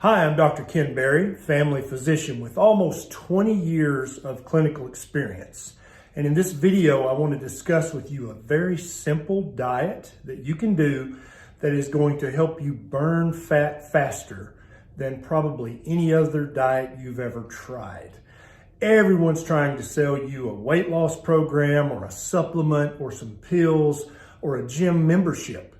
Hi, I'm Dr. Ken Berry, family physician with almost 20 years of clinical experience. And in this video, I want to discuss with you a very simple diet that you can do that is going to help you burn fat faster than probably any other diet you've ever tried. Everyone's trying to sell you a weight loss program or a supplement or some pills or a gym membership.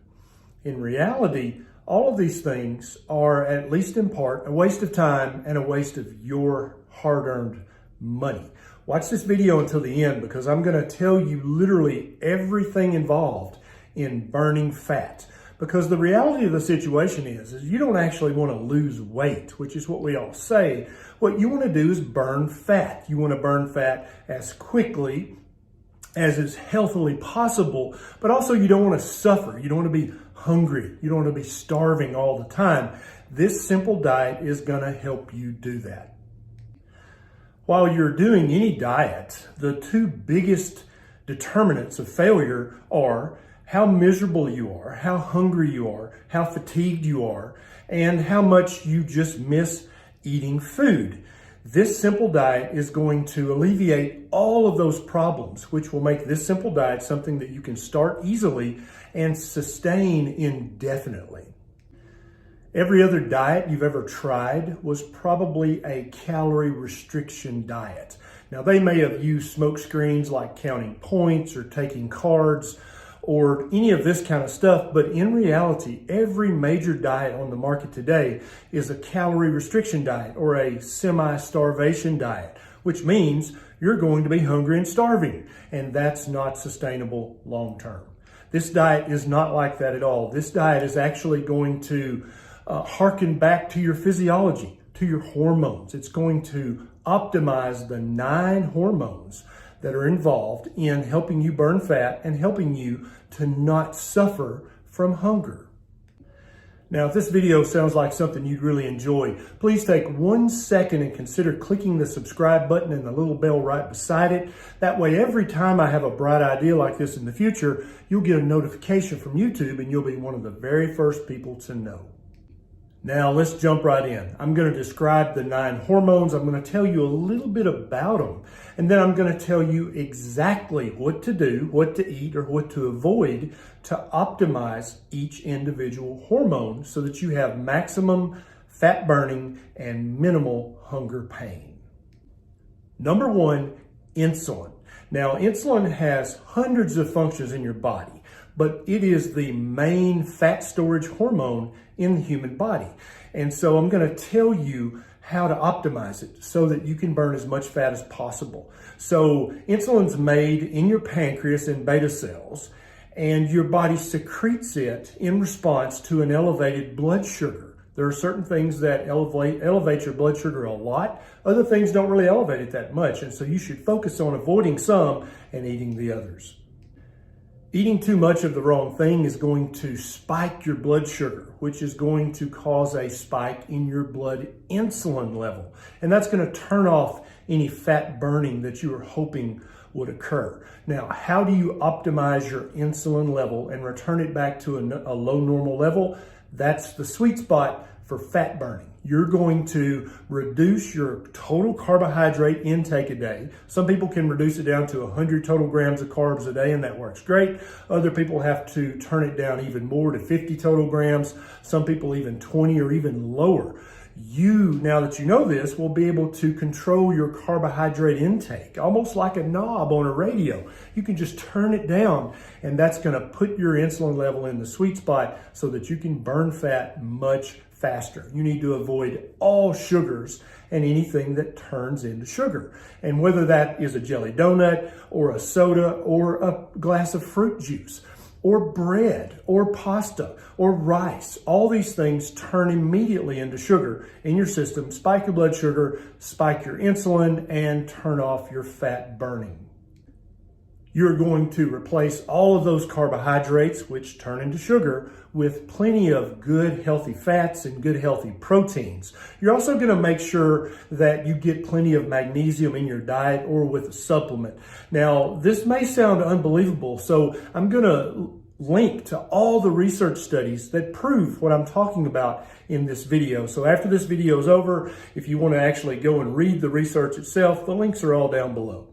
In reality, all of these things are, at least in part, a waste of time and a waste of your hard-earned money. Watch this video until the end because I'm going to tell you literally everything involved in burning fat. Because the reality of the situation is you don't actually want to lose weight, which is what we all say. What you want to do is burn fat. You want to burn fat as quickly as is healthily possible, but also you don't want to suffer. You don't want to be hungry. You don't want to be starving all the time. This simple diet is going to help you do that. While you're doing any diet, the two biggest determinants of failure are how miserable you are, how hungry you are, how fatigued you are, and how much you just miss eating food. This simple diet is going to alleviate all of those problems, which will make this simple diet something that you can start easily and sustain indefinitely. Every other diet you've ever tried was probably a calorie restriction diet. Now, they may have used smoke screens like counting points or taking cards or any of this kind of stuff, but in reality, every major diet on the market today is a calorie restriction diet or a semi-starvation diet, which means you're going to be hungry and starving, and that's not sustainable long term. This diet is not like that at all. This diet is actually going to harken back to your physiology, to your hormones. It's going to optimize the 9 hormones that are involved in helping you burn fat and helping you to not suffer from hunger. Now, if this video sounds like something you'd really enjoy, please take 1 second and consider clicking the subscribe button and the little bell right beside it. That way, every time I have a bright idea like this in the future, you'll get a notification from YouTube and you'll be one of the very first people to know. Now, let's jump right in. I'm going to describe the 9 hormones. I'm going to tell you a little bit about them. And then I'm going to tell you exactly what to do, what to eat, or what to avoid to optimize each individual hormone so that you have maximum fat burning and minimal hunger pain. Number 1, insulin. Now, insulin has hundreds of functions in your body, but it is the main fat storage hormone in the human body. And so I'm going to tell you how to optimize it so that you can burn as much fat as possible. So insulin's made in your pancreas and beta cells, and your body secretes it in response to an elevated blood sugar. There are certain things that elevate your blood sugar a lot. Other things don't really elevate it that much. And so you should focus on avoiding some and eating the others. Eating too much of the wrong thing is going to spike your blood sugar, which is going to cause a spike in your blood insulin level. And that's going to turn off any fat burning that you were hoping would occur. Now, how do you optimize your insulin level and return it back to a low normal level? That's the sweet spot for fat burning. You're going to reduce your total carbohydrate intake a day. Some people can reduce it down to 100 total grams of carbs a day, and that works great. Other people have to turn it down even more to 50 total grams. Some people even 20 or even lower. You, now that you know this, will be able to control your carbohydrate intake, almost like a knob on a radio. You can just turn it down, and that's going to put your insulin level in the sweet spot so that you can burn fat much faster. You need to avoid all sugars and anything that turns into sugar. And whether that is a jelly donut or a soda or a glass of fruit juice or bread or pasta or rice, all these things turn immediately into sugar in your system, spike your blood sugar, spike your insulin, and turn off your fat burning. You're going to replace all of those carbohydrates, which turn into sugar, with plenty of good healthy fats and good healthy proteins. You're also going to make sure that you get plenty of magnesium in your diet or with a supplement. Now, this may sound unbelievable, so I'm going to link to all the research studies that prove what I'm talking about in this video. So after this video is over, if you want to actually go and read the research itself, the links are all down below.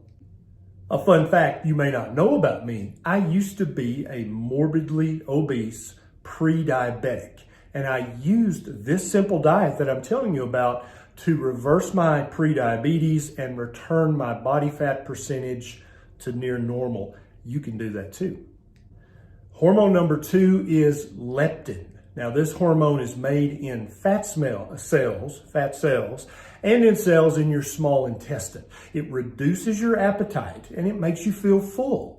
A fun fact you may not know about me, I used to be a morbidly obese pre-diabetic, and I used this simple diet that I'm telling you about to reverse my pre-diabetes and return my body fat percentage to near normal. You can do that too. Hormone number 2 is leptin. Now this hormone is made in fat cells, and in cells in your small intestine. It reduces your appetite and it makes you feel full.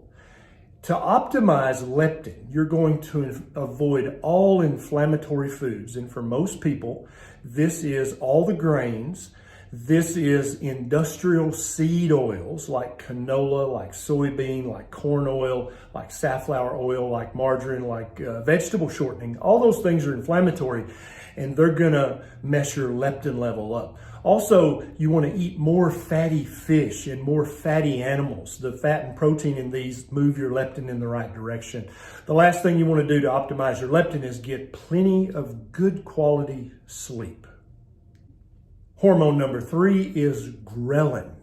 To optimize leptin, you're going to avoid all inflammatory foods. And for most people, this is all the grains. This is industrial seed oils like canola, like soybean, like corn oil, like safflower oil, like margarine, like vegetable shortening. All those things are inflammatory and they're gonna mess your leptin level up. Also, you want to eat more fatty fish and more fatty animals. The fat and protein in these move your leptin in the right direction. The last thing you want to do to optimize your leptin is get plenty of good quality sleep. Hormone number 3 is ghrelin.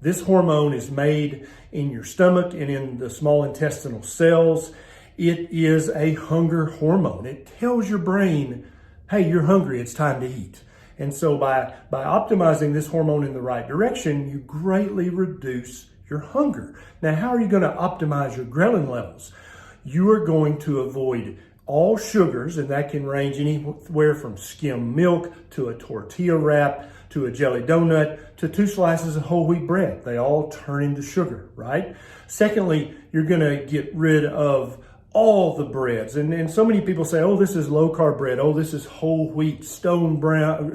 This hormone is made in your stomach and in the small intestinal cells. It is a hunger hormone. It tells your brain, hey, you're hungry, it's time to eat. And so by optimizing this hormone in the right direction, you greatly reduce your hunger. Now, how are you going to optimize your ghrelin levels? You are going to avoid all sugars, and that can range anywhere from skim milk to a tortilla wrap to a jelly donut to 2 slices of whole wheat bread. They all turn into sugar, right? Secondly, you're going to get rid of all the breads. And so many people say, oh, this is low carb bread. Oh, this is whole wheat, stone ground,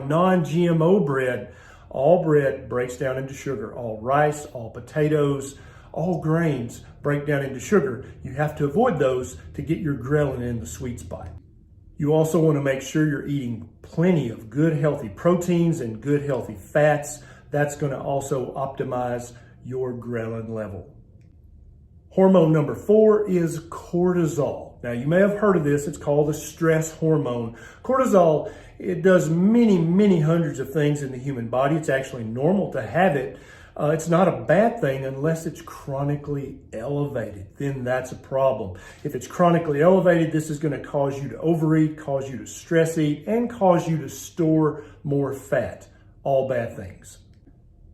non-GMO bread. All bread breaks down into sugar. All rice, all potatoes, all grains break down into sugar. You have to avoid those to get your ghrelin in the sweet spot. You also want to make sure you're eating plenty of good healthy proteins and good healthy fats. That's going to also optimize your ghrelin level. Hormone number 4 is cortisol. Now, you may have heard of this. It's called the stress hormone. Cortisol, it does many hundreds of things in the human body. It's actually normal to have it. It's not a bad thing unless it's chronically elevated. Then that's a problem. If it's chronically elevated, this is going to cause you to overeat, cause you to stress eat, and cause you to store more fat. All bad things.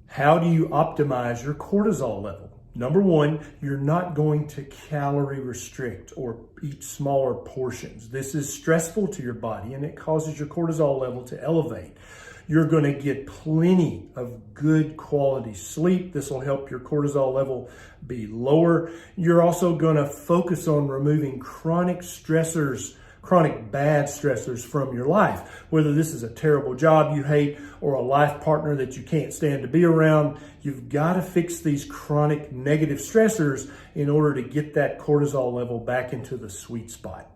How do you optimize your cortisol level? Number 1, you're not going to calorie restrict or eat smaller portions. This is stressful to your body and it causes your cortisol level to elevate. You're going to get plenty of good quality sleep. This will help your cortisol level be lower. You're also going to focus on removing chronic stressors, chronic bad stressors from your life. Whether this is a terrible job you hate or a life partner that you can't stand to be around, you've got to fix these chronic negative stressors in order to get that cortisol level back into the sweet spot.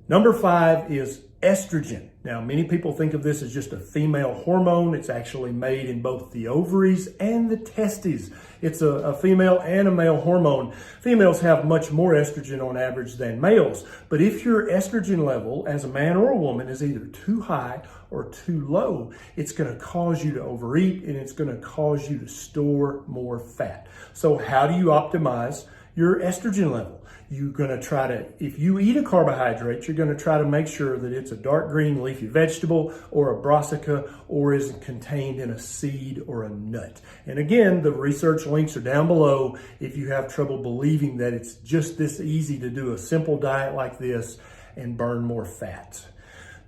Number 5 is estrogen. Now, many people think of this as just a female hormone. It's actually made in both the ovaries and the testes. It's a female and a male hormone. Females have much more estrogen on average than males. But if your estrogen level as a man or a woman is either too high or too low, it's going to cause you to overeat and it's going to cause you to store more fat. So how do you optimize your estrogen level? You're going to try to, if you eat a carbohydrate, you're going to try to make sure that it's a dark green leafy vegetable or a brassica or is contained in a seed or a nut. And again, the research links are down below if you have trouble believing that it's just this easy to do a simple diet like this and burn more fat.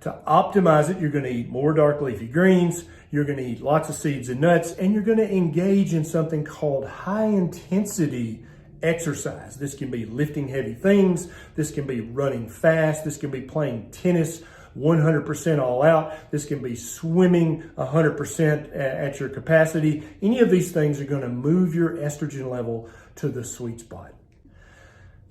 To optimize it, you're going to eat more dark leafy greens, you're going to eat lots of seeds and nuts, and you're going to engage in something called high intensity exercise. This can be lifting heavy things. This can be running fast. This can be playing tennis 100% all out. This can be swimming 100% at your capacity. Any of these things are going to move your estrogen level to the sweet spot.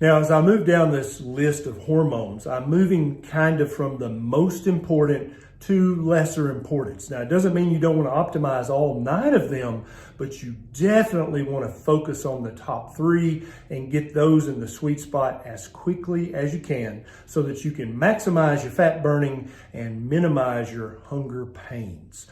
Now, as I move down this list of hormones, I'm moving kind of from the most important to lesser importance. Now, it doesn't mean you don't want to optimize all 9 of them, but you definitely want to focus on the top 3 and get those in the sweet spot as quickly as you can so that you can maximize your fat burning and minimize your hunger pains.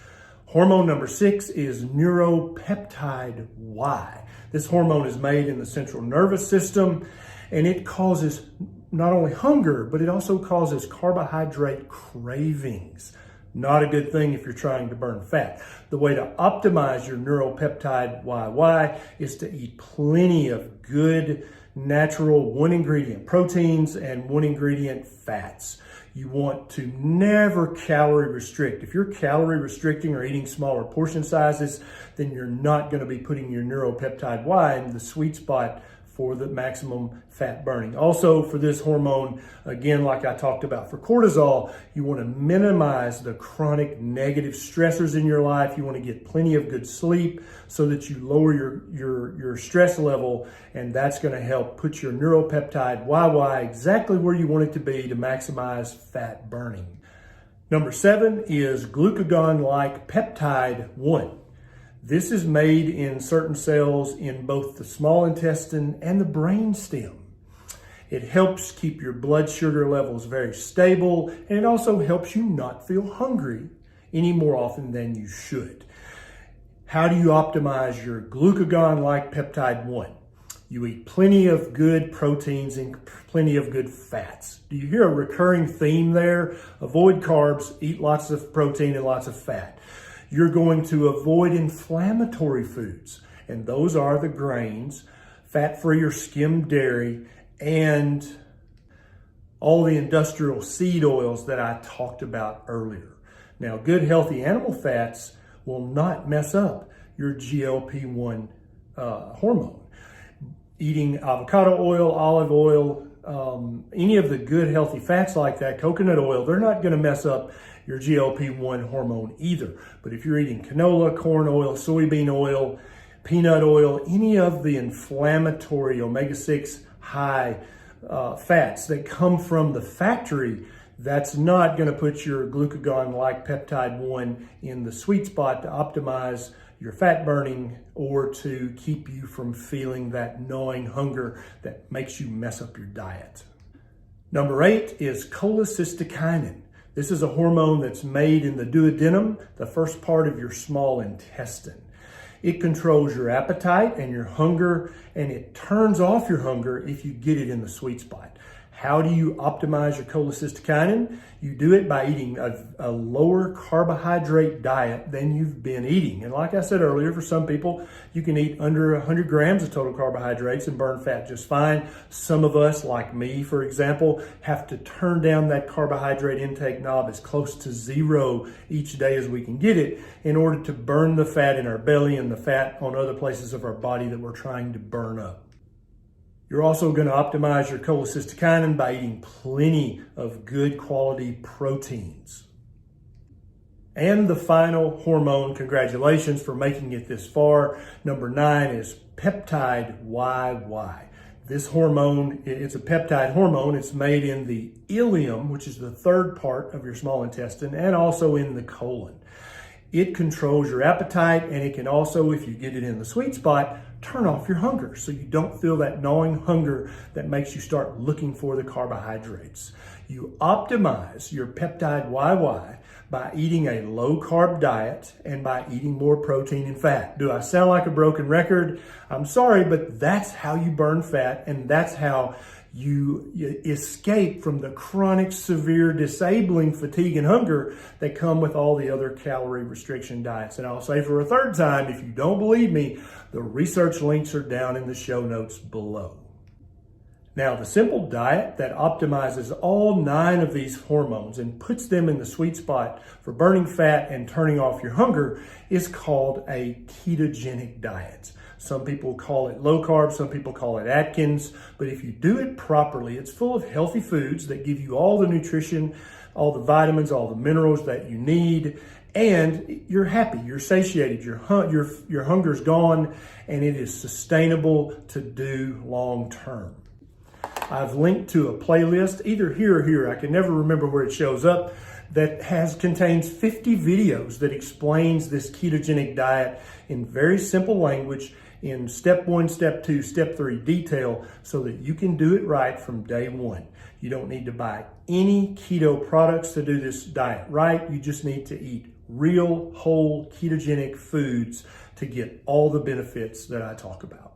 Hormone number 6 is Neuropeptide Y. This hormone is made in the central nervous system, and it causes not only hunger, but it also causes carbohydrate cravings. Not a good thing if you're trying to burn fat. The way to optimize your Neuropeptide YY is to eat plenty of good, natural, 1-ingredient proteins and 1-ingredient fats. You want to never calorie restrict. If you're calorie restricting or eating smaller portion sizes, then you're not going to be putting your Neuropeptide Y in the sweet spot for the maximum fat burning. Also, for this hormone, again, like I talked about for cortisol, you want to minimize the chronic negative stressors in your life. You want to get plenty of good sleep so that you lower your stress level, and that's going to help put your Neuropeptide YY exactly where you want it to be to maximize fat burning. Number 7 is Glucagonlike peptide 1. This is made in certain cells in both the small intestine and the brain stem. It helps keep your blood sugar levels very stable, and it also helps you not feel hungry any more often than you should. How do you optimize your Glucagon-like peptide 1? You eat plenty of good proteins and plenty of good fats. Do you hear a recurring theme there? Avoid carbs, eat lots of protein and lots of fat. You're going to avoid inflammatory foods, and those are the grains, fat-free or skimmed dairy, and all the industrial seed oils that I talked about earlier. Now, good healthy animal fats will not mess up your GLP-1 hormone. Eating avocado oil, olive oil, any of the good healthy fats like that, coconut oil, they're not going to mess up your GLP-1 hormone either. But if you're eating canola, corn oil, soybean oil, peanut oil, any of the inflammatory omega-6 high fats that come from the factory, that's not going to put your glucagon-like peptide 1 in the sweet spot to optimize your fat burning or to keep you from feeling that gnawing hunger that makes you mess up your diet. Number 8 is cholecystokinin. This is a hormone that's made in the duodenum, the first part of your small intestine. It controls your appetite and your hunger, and it turns off your hunger if you get it in the sweet spot. How do you optimize your cholecystokinin? You do it by eating a lower carbohydrate diet than you've been eating. And like I said earlier, for some people, you can eat under 100 grams of total carbohydrates and burn fat just fine. Some of us, like me, for example, have to turn down that carbohydrate intake knob as close to 0 each day as we can get it in order to burn the fat in our belly and the fat on other places of our body that we're trying to burn up. You're also going to optimize your cholecystokinin by eating plenty of good quality proteins. And the final hormone, congratulations for making it this far. Number 9 is PeptideYY. This hormone, it's a peptide hormone. It's made in the ileum, which is the third part of your small intestine, and also in the colon. It controls your appetite, and it can also, if you get it in the sweet spot, turn off your hunger so you don't feel that gnawing hunger that makes you start looking for the carbohydrates. You optimize your PeptideYY by eating a low-carb diet and by eating more protein and fat. Do I sound like a broken record? I'm sorry, but that's how you burn fat, and that's how you escape from the chronic, severe, disabling fatigue and hunger that come with all the other calorie restriction diets. And I'll say for a third time, if you don't believe me, the research links are down in the show notes below. Now, the simple diet that optimizes all 9 of these hormones and puts them in the sweet spot for burning fat and turning off your hunger is called a ketogenic diet. Some people call it low carb, some people call it Atkins, but if you do it properly, it's full of healthy foods that give you all the nutrition, all the vitamins, all the minerals that you need, and you're happy, you're satiated, your hunger's gone, and it is sustainable to do long term. I've linked to a playlist, either here or here, I can never remember where it shows up, that contains 50 videos that explains this ketogenic diet in very simple language, in step 1, step 2, step 3 detail, so that you can do it right from day one. You don't need to buy any keto products to do this diet right. You just need to eat real, whole, ketogenic foods to get all the benefits that I talk about.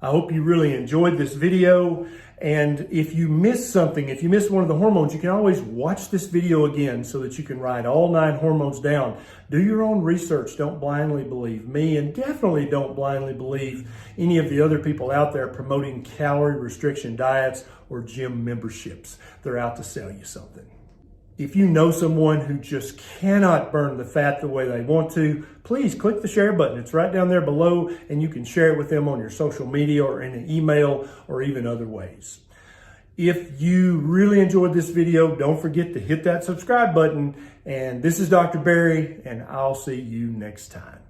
I hope you really enjoyed this video. And if you missed something, if you missed one of the hormones, you can always watch this video again so that you can write all 9 hormones down. Do your own research. Don't blindly believe me, and definitely don't blindly believe any of the other people out there promoting calorie restriction diets or gym memberships. They're out to sell you something. If you know someone who just cannot burn the fat the way they want to, please click the share button. It's right down there below, and you can share it with them on your social media or in an email or even other ways. If you really enjoyed this video, don't forget to hit that subscribe button. And this is Dr. Barry, and I'll see you next time.